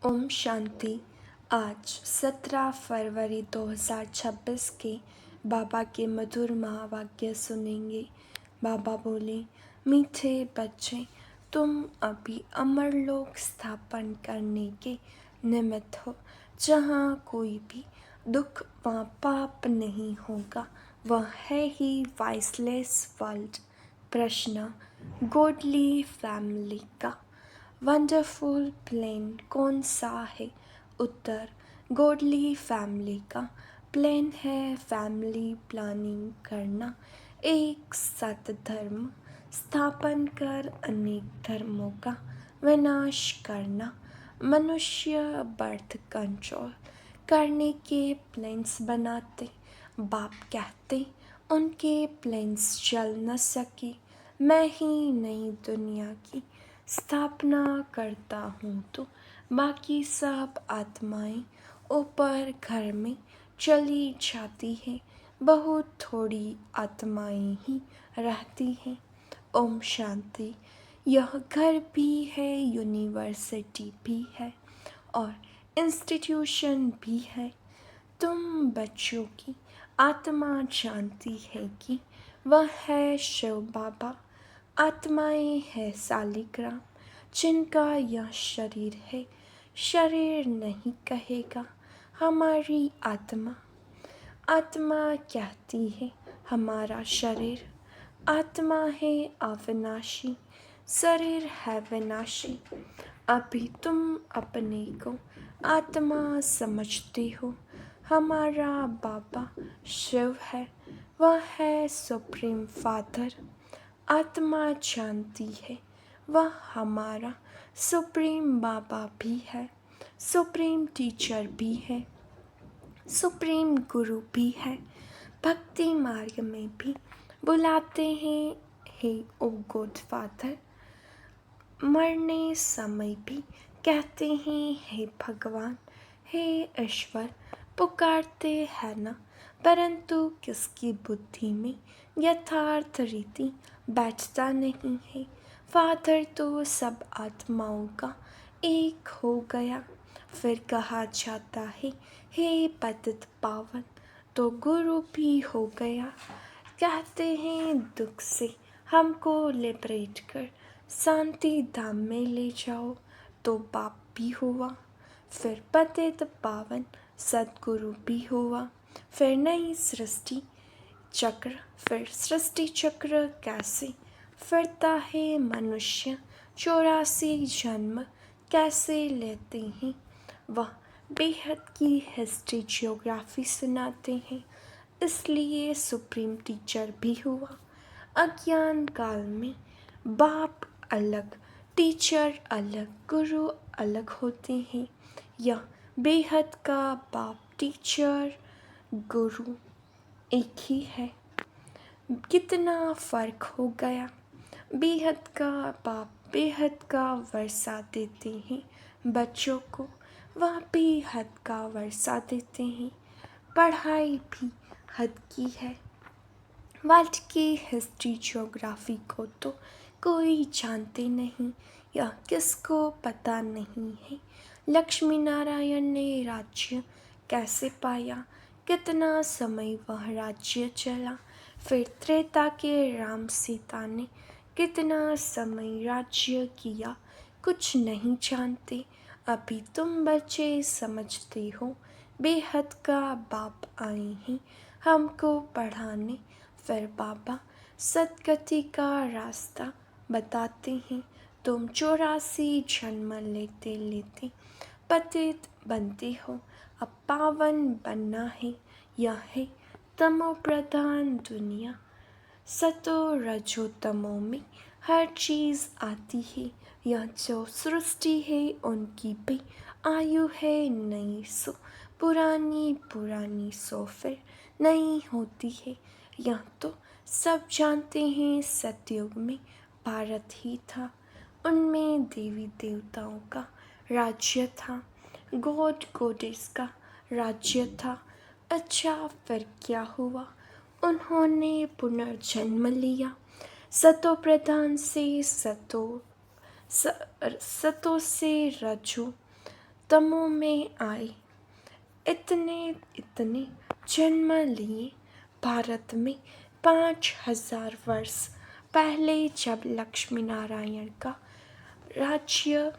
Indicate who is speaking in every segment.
Speaker 1: ओम शांति। आज 17 फरवरी 2026 के बाबा के मधुर महावाक्य सुनेंगे। बाबा बोले, मीठे बच्चे, तुम अभी अमर लोक स्थापन करने के निमित्त हो। जहाँ कोई भी दुख व पाप नहीं होगा, वह है ही वाइसलेस वर्ल्ड। प्रश्न, गॉडली फैमिली का वंडरफुल प्लान कौन सा है? उत्तर, गॉडली फैमिली का प्लान है फैमिली प्लानिंग करना, एक सत धर्म स्थापन कर अनेक धर्मों का विनाश करना, मनुष्य बर्थ कंट्रोल करने के प्लान्स बनाते। बाप कहते उनके प्लान्स चल न सके, मैं ही नई दुनिया की स्थापना करता हूँ तो बाकी सब आत्माएं ऊपर घर में चली जाती हैं, बहुत थोड़ी आत्माएं ही रहती हैं। ओम शांति। यह घर भी है, यूनिवर्सिटी भी है और इंस्टीट्यूशन भी है। तुम बच्चों की आत्मा जानती है कि वह है शिव बाबा। आत्माएं है सालिग्राम, जिनका यह शरीर है। शरीर नहीं कहेगा हमारी आत्मा। आत्मा कहती है हमारा शरीर। आत्मा है अविनाशी, शरीर है विनाशी। अभी तुम अपने को आत्मा समझते हो। हमारा बाबा शिव है, वह है सुप्रीम फादर। आत्मा जानती है वह हमारा सुप्रीम बाबा भी है, सुप्रीम टीचर भी है, सुप्रीम गुरु भी है। भक्ति मार्ग में भी बुलाते हैं, हे ओ गॉड फादर। मरने समय भी कहते हैं, हे भगवान, हे ईश्वर। पुकारते हैं ना, परंतु किसकी बुद्धि में यथार्थ रीति बैठता नहीं है। फादर तो सब आत्माओं का एक हो गया। फिर कहा जाता है, हे पतित पावन, तो गुरु भी हो गया। कहते हैं दुख से हमको लिबरेट कर शांति धाम में ले जाओ, तो बाप भी हुआ। फिर पतित पावन सदगुरु भी हुआ। फिर नई सृष्टि चक्र, फिर सृष्टि चक्र कैसे फिरता है मनुष्य, 84 जन्म कैसे लेते हैं, वह बेहद की हिस्ट्री जियोग्राफी सुनाते हैं। इसलिए सुप्रीम टीचर भी हुआ। अज्ञान काल में बाप अलग, टीचर अलग, गुरु अलग होते हैं। यह बेहद का बाप टीचर गुरु एक ही है। कितना फर्क हो गया। बेहद का बाप बेहद का वर्षा देते हैं बच्चों को, वह भी हद का वर्षा देते हैं। पढ़ाई भी हद की है। वर्ल्ड की हिस्ट्री ज्योग्राफी को तो कोई जानते नहीं, यह किसको पता नहीं है। लक्ष्मी नारायण ने राज्य कैसे पाया, कितना समय वह राज्य चला। फिर त्रेता के राम सीता ने कितना समय राज्य किया, कुछ नहीं जानते। अभी तुम बच्चे समझते हो, बेहद का बाप आए हैं हमको पढ़ाने। फिर बाबा सदगति का रास्ता बताते हैं। तुम 84 जन्म लेते लेते पतित बनते हो, अब पावन बनना है। यह है तमो प्रधान दुनिया, सतो रजो तमो में हर चीज़ आती है। यह जो सृष्टि है उनकी भी आयु है नई सो पुरानी, पुरानी सो फिर नई होती है। यह तो सब जानते हैं, सतयुग में भारत ही था, उनमें देवी देवताओं का राज्य था, गॉड गॉडेस का राज्य था। अच्छा, फिर क्या हुआ? उन्होंने पुनर्जन्म लिया। सतो प्रधान से सतो से रजो, तमो में आए। इतने इतने जन्म लिए भारत में 5000 वर्ष पहले, जब लक्ष्मी नारायण का राज्य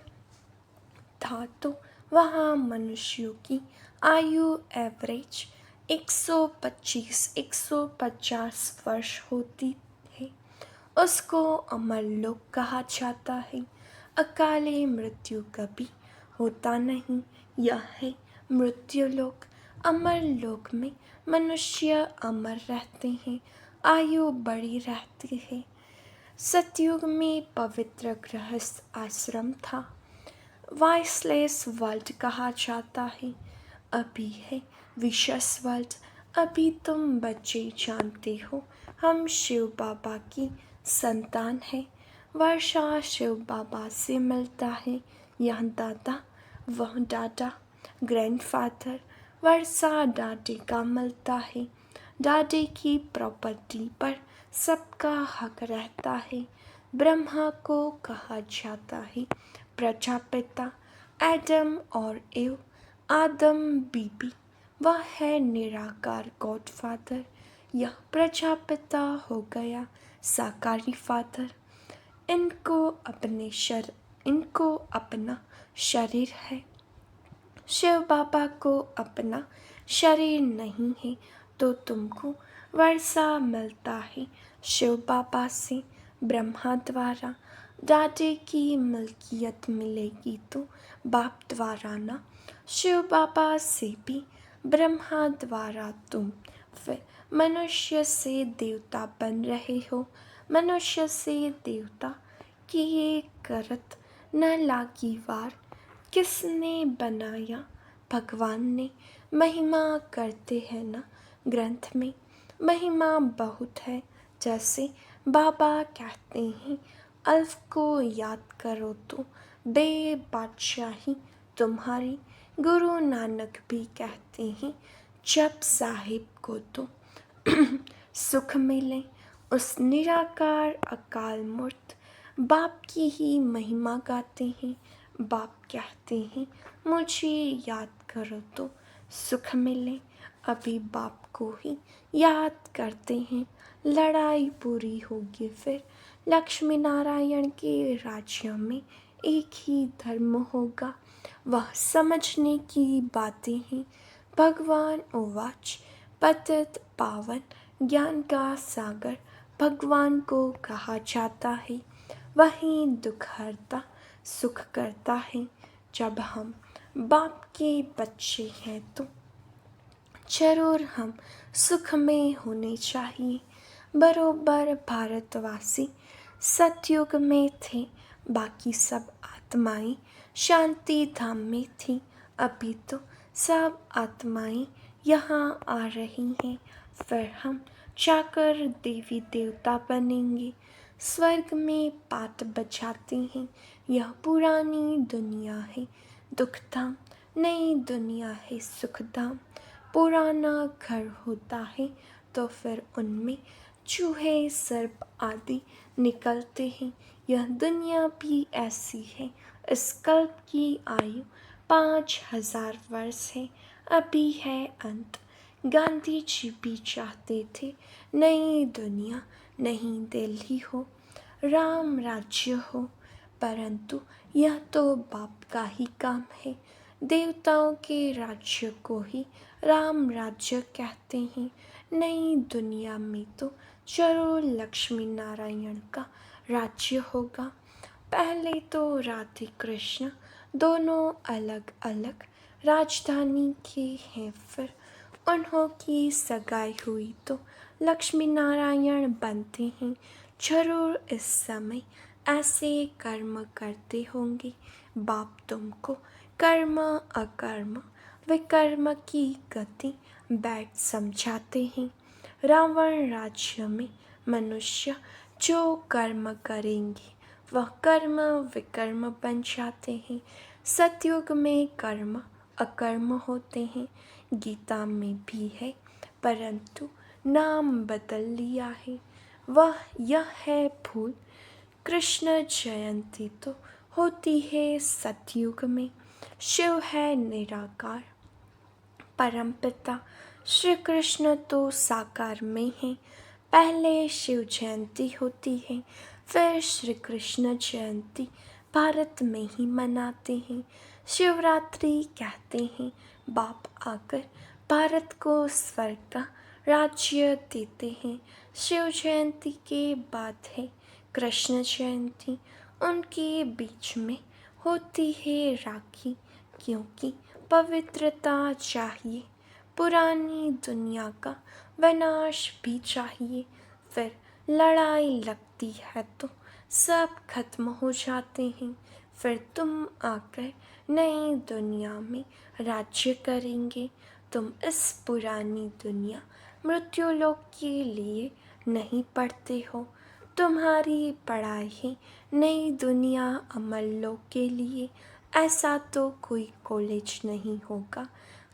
Speaker 1: था तो वहाँ मनुष्यों की आयु एवरेज 125-150 वर्ष होती है। उसको अमर लोक कहा जाता है। अकाले मृत्यु कभी होता नहीं, यह है मृत्यु लोक। अमर लोक में मनुष्य अमर रहते हैं, आयु बढ़ी रहती है। सतयुग में पवित्र गृहस्थ आश्रम था, वाइसलेस वर्ल्ड कहा जाता है। अभी है विशेष वर्ल्ड। अभी तुम बच्चे जानते हो हम शिव बाबा की संतान है। वर्षा शिव बाबा से मिलता है, यह दादा वह दादा, ग्रैंडफादर। वर्षा दादी का मिलता है, दादी की प्रॉपर्टी पर सबका हक रहता है। ब्रह्मा को कहा जाता है प्रजापिता। एडम और एव, आदम बीबी, वह है निराकार गॉडफादर। यह प्रजापिता हो गया साकारी फादर। इनको अपना शरीर है। शिव बाबा को अपना शरीर नहीं है, तो तुमको वर्षा मिलता है शिव बाबा से ब्रह्मा द्वारा। दादी की मिल्कियत मिलेगी तो बाप द्वारा ना, शिव बाबा से भी ब्रह्मा द्वारा। तुम फिर मनुष्य से देवता बन रहे हो। मनुष्य से देवता की ये करत न लागी वार। किसने बनाया? भगवान ने। महिमा करते हैं ना ग्रंथ में, महिमा बहुत है। जैसे बाबा कहते हैं, अल्फ को याद करो तो बे बादशाही तुम्हारी। गुरु नानक भी कहते हैं, जप साहिब को तो सुख मिले। उस निराकार अकाल मूर्त बाप की ही महिमा गाते हैं। बाप कहते हैं, मुझे याद करो तो सुख मिले। अभी बाप को ही याद करते हैं, लड़ाई पूरी होगी फिर। लक्ष्मी नारायण के राज्य में एक ही धर्म होगा, वह समझने की बातें हैं। भगवान उवाच, पतित पावन ज्ञान का सागर भगवान को कहा जाता है। वही दुख हरता सुख करता है। जब हम बाप के बच्चे हैं तो जरूर हम सुख में होने चाहिए। बरोबर भारतवासी सतयुग में थे, बाकी सब आत्माएं शांति धाम में थी। अभी तो सब आत्माएं यहाँ आ रही हैं, फिर हम जाकर देवी देवता बनेंगे। स्वर्ग में पाट बजाते हैं, यह पुरानी दुनिया है दुखधाम, नई दुनिया है सुखधाम। पुराना घर होता है तो फिर उनमें चूहे सर्प आदि निकलते हैं। यह दुनिया भी ऐसी है। इस कल्प की आयु 5000 वर्ष है, अभी है अंत। गांधी जी भी चाहते थे नई दुनिया, नई दिल्ली हो, राम राज्य हो, परंतु यह तो बाप का ही काम है। देवताओं के राज्य को ही राम राज्य कहते हैं। नई दुनिया में तो जरूर लक्ष्मी नारायण का राज्य होगा। पहले तो राधे कृष्ण दोनों अलग अलग राजधानी के हैं, फिर उन्हों की सगाई हुई तो लक्ष्मी नारायण बनते हैं। जरूर इस समय ऐसे कर्म करते होंगे। बाप तुमको कर्म अकर्म विकर्म की गति बैठ समझाते हैं। रावण राज्य में मनुष्य जो कर्म करेंगे वह कर्म विकर्म बन जाते हैं। सतयुग में कर्म अकर्म होते हैं। गीता में भी है, परंतु नाम बदल लिया है। यह है भूल। कृष्ण जयंती तो होती है सतयुग में, शिव है निराकार। परमपिता श्री कृष्ण तो साकार में है। पहले शिव जयंती होती है, फिर श्री कृष्ण जयंती भारत में ही मनाते हैं। शिवरात्रि कहते हैं बाप आकर भारत को स्वर्ग का राज्य देते हैं। शिव जयंती के बाद है कृष्ण जयंती, उनके बीच में होती है राखी, क्योंकि पवित्रता चाहिए। पुरानी दुनिया का विनाश भी चाहिए। फिर लड़ाई लगती है तो सब खत्म हो जाते हैं। फिर तुम आकर नई दुनिया में राज्य करेंगे। तुम इस पुरानी दुनिया मृत्युलोक के लिए नहीं पढ़ते हो। तुम्हारी पढ़ाई है नई दुनिया अमर लोक के लिए। ऐसा तो कोई कॉलेज नहीं होगा।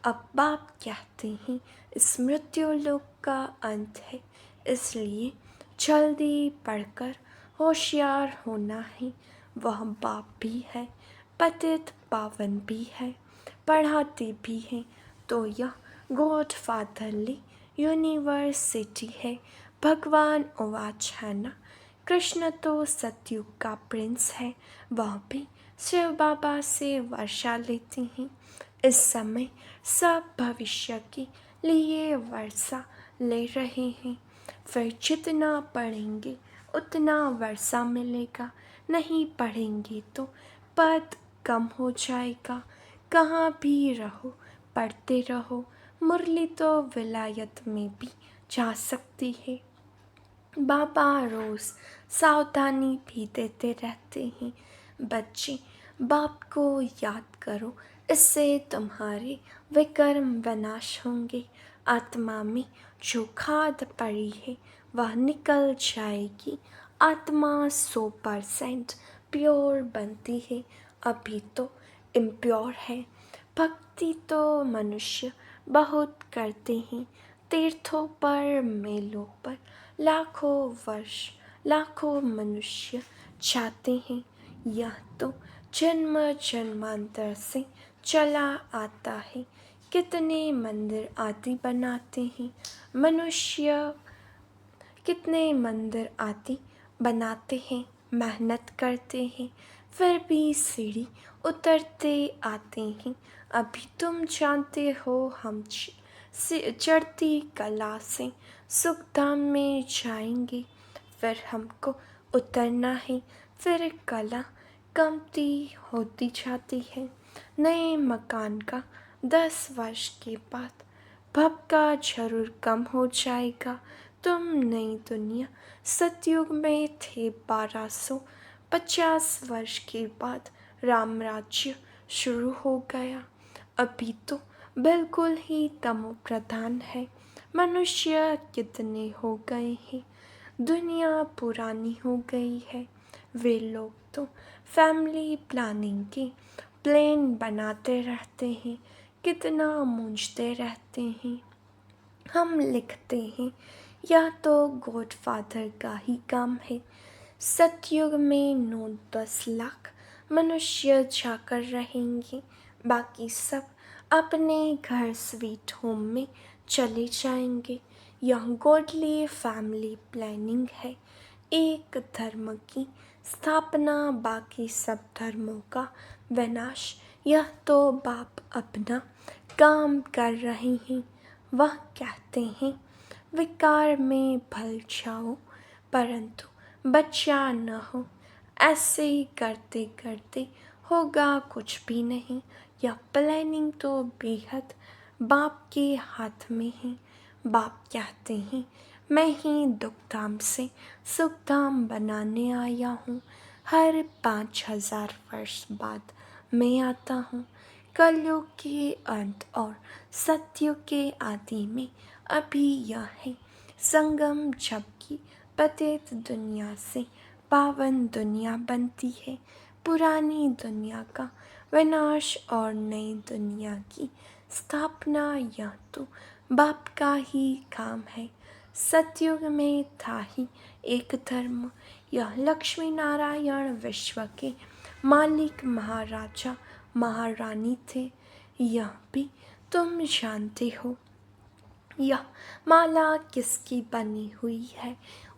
Speaker 1: अब बाप कहते हैं इस मृत्युलोक का अंत है, इसलिए जल्दी पढ़कर होशियार होना है। वह बाप भी है, पतित पावन भी है, पढ़ाते भी हैं। तो यह गॉड फादरली यूनिवर्सिटी है। भगवान उवाच है ना, कृष्ण तो सतयुग का प्रिंस है। वह भी शिव बाबा से वर्षा लेते हैं। इस समय सब भविष्य के लिए वर्षा ले रहे हैं। फिर जितना पढ़ेंगे उतना वर्षा मिलेगा, नहीं पढ़ेंगे तो पद कम हो जाएगा। कहाँ भी रहो पढ़ते रहो। मुरली तो विलायत में भी जा सकती है। बाबा रोज़ सावधानी भी देते रहते हैं। बच्चे, बाप को याद करो, इससे तुम्हारे विकर्म विनाश होंगे। आत्मा में जो खाद पड़ी है वह निकल जाएगी। आत्मा 100% प्योर बनती है, अभी तो इम्प्योर है। भक्ति तो मनुष्य बहुत करते हैं। तीर्थों पर, मेलों पर लाखों वर्ष लाखों मनुष्य जाते हैं। यह तो जन्म जन्मांतर से चला आता है। कितने मंदिर आदि बनाते हैं मनुष्य, कितने मंदिर आदि बनाते हैं, मेहनत करते हैं, फिर भी सीढ़ी उतरते आते हैं। अभी तुम जानते हो हम चढ़ती कला से सुखधाम में जाएंगे। फिर हमको उतरना है, फिर कला कमती होती जाती है। नए मकान का 10 वर्ष के बाद भपका जरूर कम हो जाएगा। तुम नई दुनिया सतयुग में थे। 1250 वर्ष के बाद राम राज्य शुरू हो गया। अभी तो बिल्कुल ही तमो प्रधान है। मनुष्य कितने हो गए हैं, दुनिया पुरानी हो गई है। वे लोग तो फैमिली प्लानिंग के प्लान बनाते रहते हैं, कितना मूंझते रहते हैं। हम लिखते हैं यह तो गॉड फादर का ही काम है। सतयुग में 9-10 लाख मनुष्य जाकर रहेंगे, बाकी सब अपने घर स्वीट होम में चले जाएंगे। यह गॉडली फैमिली प्लानिंग है। एक धर्म की स्थापना, बाकी सब धर्मों का विनाश। यह तो बाप अपना काम कर रहे हैं। वह कहते हैं विकार में भल जाओ परंतु बच्चा न हो। ऐसे ही करते करते होगा कुछ भी नहीं। यह प्लानिंग तो बेहद बाप के हाथ में है। बाप कहते हैं मैं ही दुखधाम से सुखधाम बनाने आया हूँ। हर 5000 वर्ष बाद मैं आता हूँ। कलयुग के अंत और सतयुग के आदि में अभी यह है संगम, जबकि पतित दुनिया से पावन दुनिया बनती है। पुरानी दुनिया का विनाश और नई दुनिया की स्थापना, यह तो बाप का ही काम है। सतयुग में था ही एक धर्म। यह लक्ष्मी नारायण विश्व के मालिक महाराजा महारानी थे, यह भी तुम जानते हो। यह माला किसकी बनी हुई है?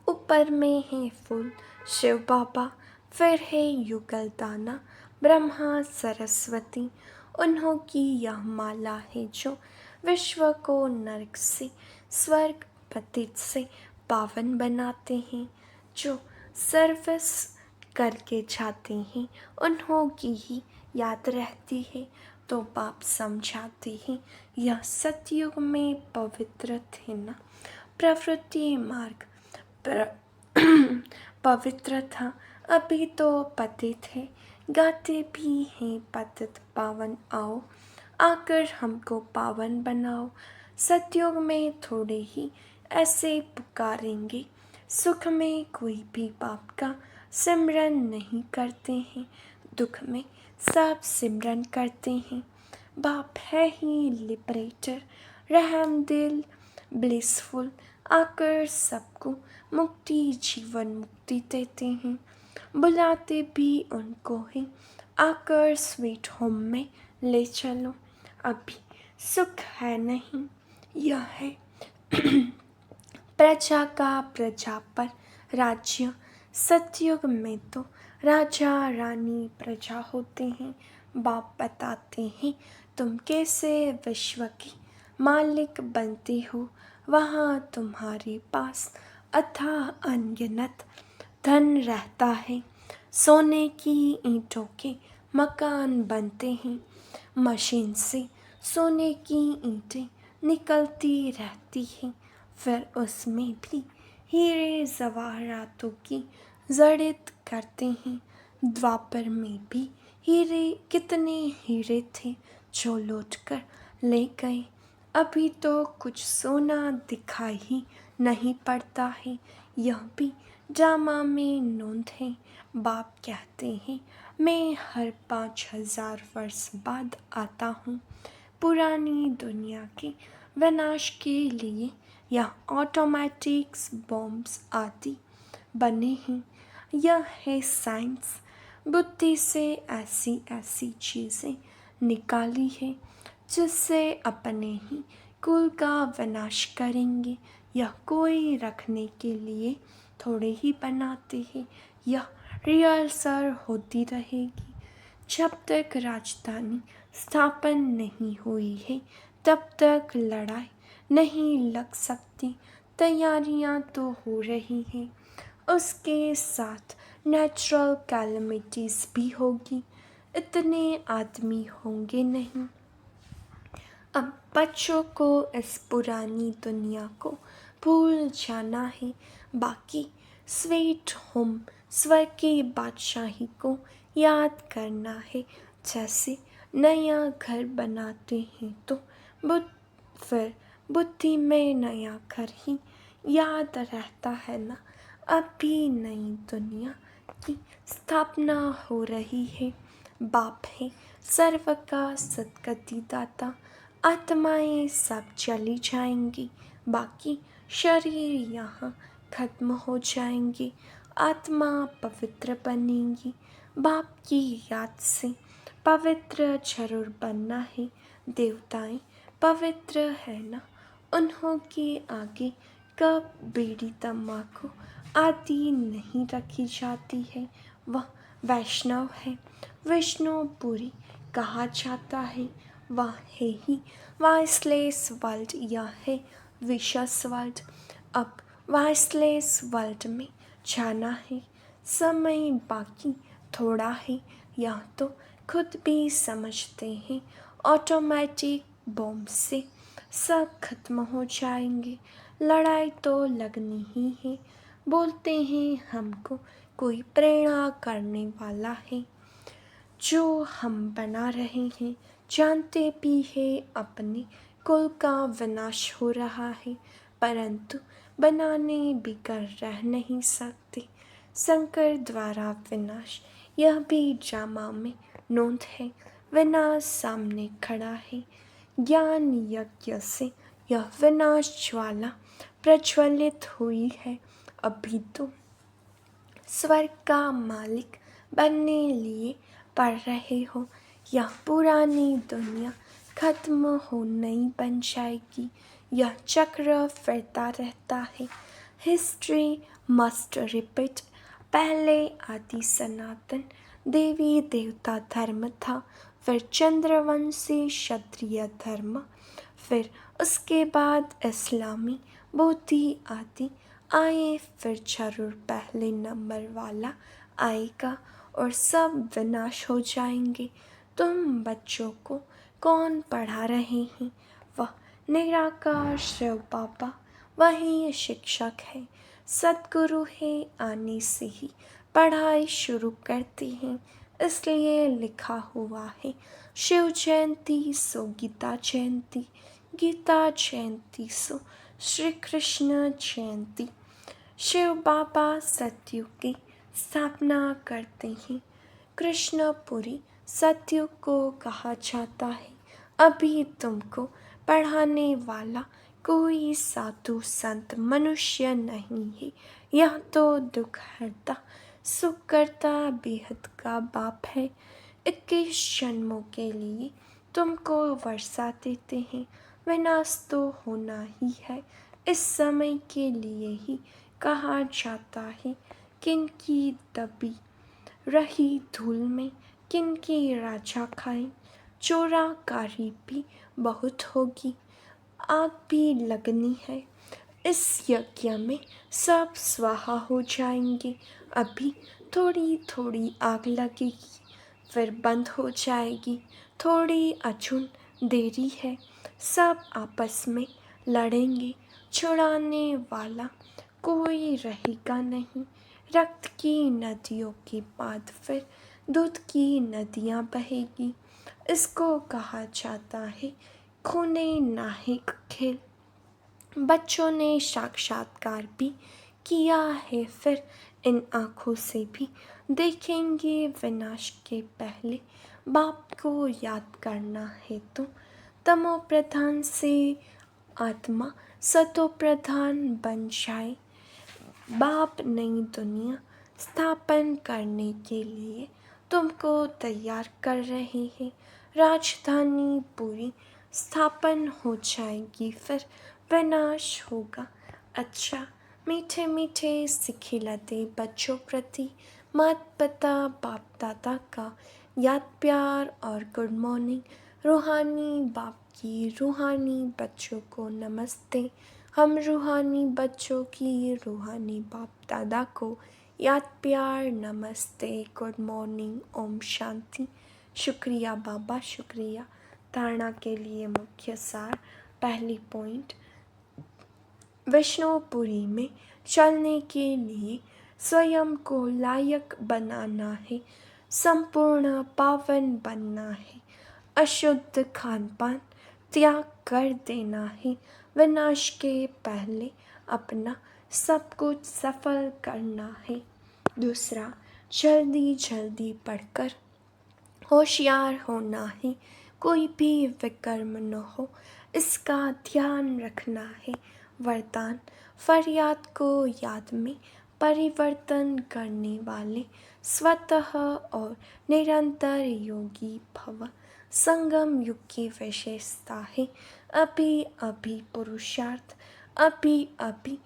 Speaker 1: ऊपर में है फूल शिव बाबा, फिर है युगल दाना ब्रह्मा सरस्वती। उन्हों की यह माला है जो विश्व को नरक से स्वर्ग पतित से पावन बनाते हैं। जो सर्विस करके जाते हैं उन्हों की ही याद रहती है, तो बाप समझाते हैं यह सतयुग में पवित्र थे ना। प्रवृत्ति मार्ग पवित्र था, अभी तो पतित है, गाते भी हैं पतित पावन आओ, आकर हमको पावन बनाओ। सतयुग में थोड़े ही ऐसे पुकारेंगे, सुख में कोई भी बाप का सिमरन नहीं करते हैं, दुख में सब सिमरन करते हैं। बाप है ही लिबरेटर, रहम दिल, ब्लिसफुल, आकर सबको मुक्ति जीवन मुक्ति देते हैं। बुलाते भी उनको ही, आकर स्वीट होम में ले चलो। अभी सुख है नहीं, यह है प्रजा का प्रजा पर राज्य। सतयुग में तो राजा रानी प्रजा होते हैं। बाप बताते हैं तुम कैसे विश्व की मालिक बनते हो। वहाँ तुम्हारे पास अथाह अनगिनत धन रहता है, सोने की ईंटों के मकान बनते हैं। मशीन से सोने की ईंटें निकलती रहती हैं, फिर उसमें भी हीरे जवाहरातों की जड़ित करते हैं। द्वापर में भी हीरे, कितने हीरे थे जो लौट कर ले गए। अभी तो कुछ सोना दिखाई ही नहीं पड़ता है, यह भी ड्रामा में नोंद है। बाप कहते हैं मैं हर 5000 वर्ष बाद आता हूँ। पुरानी दुनिया के विनाश के लिए यह ऑटोमेटिक्स बॉम्ब्स आदि बने हैं। यह है साइंस, बुद्धि से ऐसी ऐसी चीज़ें निकाली है जिससे अपने ही कुल का विनाश करेंगे। यह कोई रखने के लिए थोड़े ही बनाते हैं, यह रिहर्सल होती रहेगी। जब तक राजधानी स्थापन नहीं हुई है तब तक लड़ाई नहीं लग सकती। तैयारियां तो हो रही हैं, उसके साथ नेचुरल कैलमिटीज़ भी होगी। इतने आदमी होंगे नहीं। अब बच्चों को इस पुरानी दुनिया को भूल जाना है, बाकी स्वीट होम स्वर्ग की बादशाही को याद करना है। जैसे नया घर बनाते हैं तो फिर बुद्धि में नया घर ही याद रहता है ना। अब भी नई दुनिया की स्थापना हो रही है। बाप है सर्व का सद्गति दाता। आत्माएं सब चली जाएंगी, बाकी शरीर यहाँ खत्म हो जाएंगे। आत्मा पवित्र बनेगी। बाप की याद से पवित्र जरूर बनना है। देवताएं पवित्र है ना, उन्हों के आगे कब बीड़ी तम्बाकू आदि नहीं रखी जाती है। वह वैष्णव है, विष्णुपुरी कहा जाता है। वह है ही वाइसलेस वर्ल्ड, यह है विशस वर्ल्ड। अब वाइसलेस वर्ल्ड में जाना है, समय बाकी थोड़ा है, यह तो खुद भी समझते हैं। ऑटोमेटिक बॉम्ब से सब खत्म हो जाएंगे, लड़ाई तो लगनी ही है। बोलते हैं हमको कोई प्रेरणा करने वाला है, जो हम बना रहे हैं। जानते भी है अपने कुल का विनाश हो रहा है, परंतु बनाने बिगड़ रह नहीं सकते। शंकर द्वारा विनाश यह भी ड्रामा में नोंद है। विनाश सामने खड़ा है, ज्ञान यज्ञ से यह विनाश ज्वाला प्रज्वलित हुई है। अभी तो स्वर्ग का मालिक बनने लिए पढ़ रहे हो, यह पुरानी दुनिया खत्म हो नई बन जाएगी। यह चक्र फिरता रहता है। History must repeat. पहले आदि सनातन देवी देवता धर्म था, फिर चंद्रवंशी क्षत्रिय धर्म, फिर उसके बाद इस्लामी बौद्धि आदि आए, फिर जरूर पहले नंबर वाला आएगा और सब विनाश हो जाएंगे। तुम बच्चों को कौन पढ़ा रहे हैं? वह निराकार शिव बाबा, वही शिक्षक है, सद्गुरु है। आने से ही पढ़ाई शुरू करते हैं, इसलिए लिखा हुआ है शिव जयंती सो गीता जयंती, गीता जयंती सो श्री कृष्ण जयंती। शिव बाबा सतयुग की स्थापना करते हैं। कृष्णपुरी सतयुग को कहा जाता है। अभी तुमको पढ़ाने वाला कोई साधु संत मनुष्य नहीं है। यह तो दुख हरता सुख करता बेहद का बाप है। 21 जन्मों के लिए तुमको वर्षा देते हैं। विनाश तो होना ही है। इस समय के लिए ही कहा जाता है, किनकी दबी रही धूल में किनकी राजा खाए। चोराकारी भी बहुत होगी, आग भी लगनी है। इस यज्ञ में सब स्वाहा हो जाएंगे। अभी थोड़ी थोड़ी आग लगेगी, फिर बंद हो जाएगी। थोड़ी अचून देरी है, सब आपस में लड़ेंगे। छुड़ाने वाला कोई रहेगा नहीं। रक्त की नदियों के बाद फिर दूध की नदियाँ बहेगी। इसको कहा जाता है खूने नाहिक खेल। बच्चों ने साक्षात्कार भी किया है, फिर इन आँखों से भी देखेंगे। विनाश के पहले बाप को याद करना है तो तमो प्रधान से आत्मा सतो प्रधान बन जाए। बाप नई दुनिया स्थापन करने के लिए तुमको तैयार कर रहे हैं। राजधानी पूरी स्थापन हो जाएगी, फिर विनाश होगा। अच्छा, मीठे मीठे सिखिलते बच्चों प्रति माता पिता बाप दादा का याद प्यार और गुड मॉर्निंग। रूहानी बाप की रूहानी बच्चों को नमस्ते। हम रूहानी बच्चों की रूहानी बाप दादा को याद प्यार नमस्ते, गुड मॉर्निंग, ओम शांति। शुक्रिया बाबा, शुक्रिया। धारणा के लिए मुख्य सार। पहली पॉइंट, विष्णुपुरी में चलने के लिए स्वयं को लायक बनाना है, संपूर्ण पावन बनना है, अशुद्ध खान पान त्याग कर देना है, विनाश के पहले अपना सब कुछ सफल करना है। दूसरा, जल्दी जल्दी पढ़कर होशियार होना है, कोई भी विकर्म न हो इसका ध्यान रखना है। वरदान, फरियाद को याद में परिवर्तन करने वाले स्वतः और निरंतर योगी भव। संगम युग की विशेषता है अभी अभी पुरुषार्थ, अभी अभी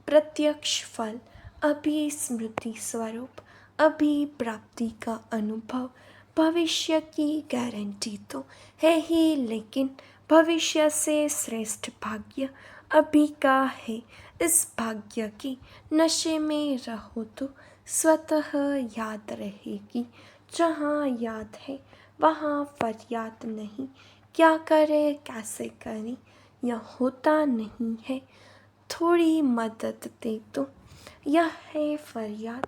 Speaker 1: प्रत्यक्ष फल, अभी स्मृति स्वरूप, अभी प्राप्ति का अनुभव। भविष्य की गारंटी तो है ही, लेकिन भविष्य से श्रेष्ठ भाग्य अभी का है। इस भाग्य की नशे में रहो तो स्वतः याद रहेगी। जहाँ याद है वहाँ फरियाद नहीं। क्या करे कैसे करें यह होता नहीं है। थोड़ी मदद दे तो यह है फरियाद।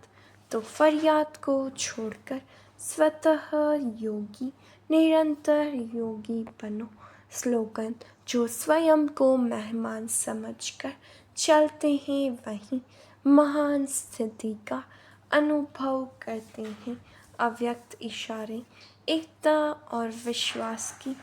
Speaker 1: तो फरियाद को छोड़कर स्वतः योगी, निरंतर योगी बनो। स्लोगन, जो स्वयं को मेहमान समझकर चलते हैं वही महान स्थिति का अनुभव करते हैं। अव्यक्त इशारे, एकता और विश्वास की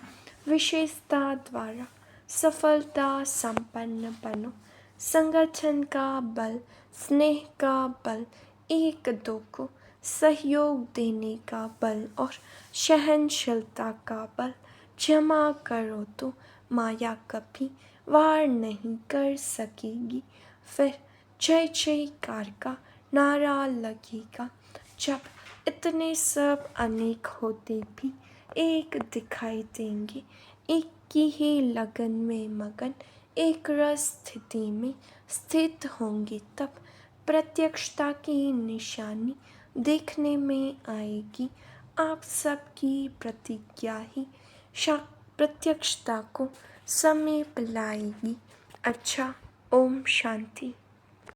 Speaker 1: विशेषता द्वारा सफलता संपन्न बनो। संगठन का बल, स्नेह का बल, एक दो को सहयोग देने का बल और सहनशीलता का बल जमा करो तो माया कभी वार नहीं कर सकेगी। फिर जय जयकार का नारा लगेगा जब इतने सब अनेक होते भी एक दिखाई देंगे। एक की ही लगन में मगन एक रस स्थिति में स्थित होंगे तब प्रत्यक्षता की निशानी देखने में आएगी। आप सबकी प्रतिज्ञा ही प्रत्यक्षता को समीप लाएगी। अच्छा, ओम शांति।